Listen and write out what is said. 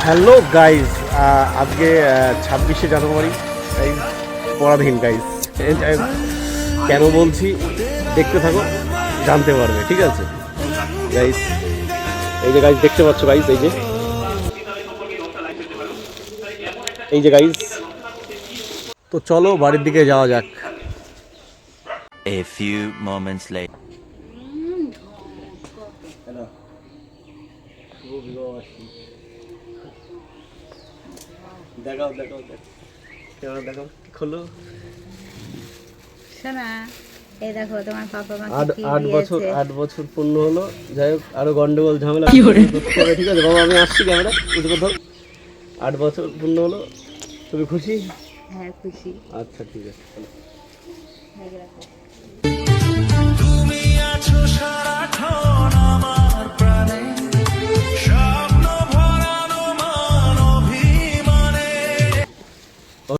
Hello guys, আজকে 26শে জানুয়ারি guys, পরাধীন guys. কেন বলছি দেখতে থাকো, জানতে পারবে, ঠিক আছে গাইজ। এই যে গাইজ দেখতে পাচ্ছ গাইজ, এই যে গাইজ। তো চলো বাড়ির দিকে যাওয়া যাক। A few moments later. দেখাও দেখাও ক্যামেরা দেখাও, খোলো। শোনা, এই দেখো তোমার পাপা আমাকে কি 8 বছর পূর্ণ হলো। যাই হোক, আরো গন্ডগোল ঝামেলা করতে হবে, ঠিক আছে বাবা? আমি আসছি, ক্যামেরা বুঝে কথা। 8 বছর পূর্ণ হলো, তুমি খুশি? হ্যাঁ খুশি। আচ্ছা ঠিক আছে, চলো। দেখে রাখো। তুমি আছো সারাক্ষণ আমার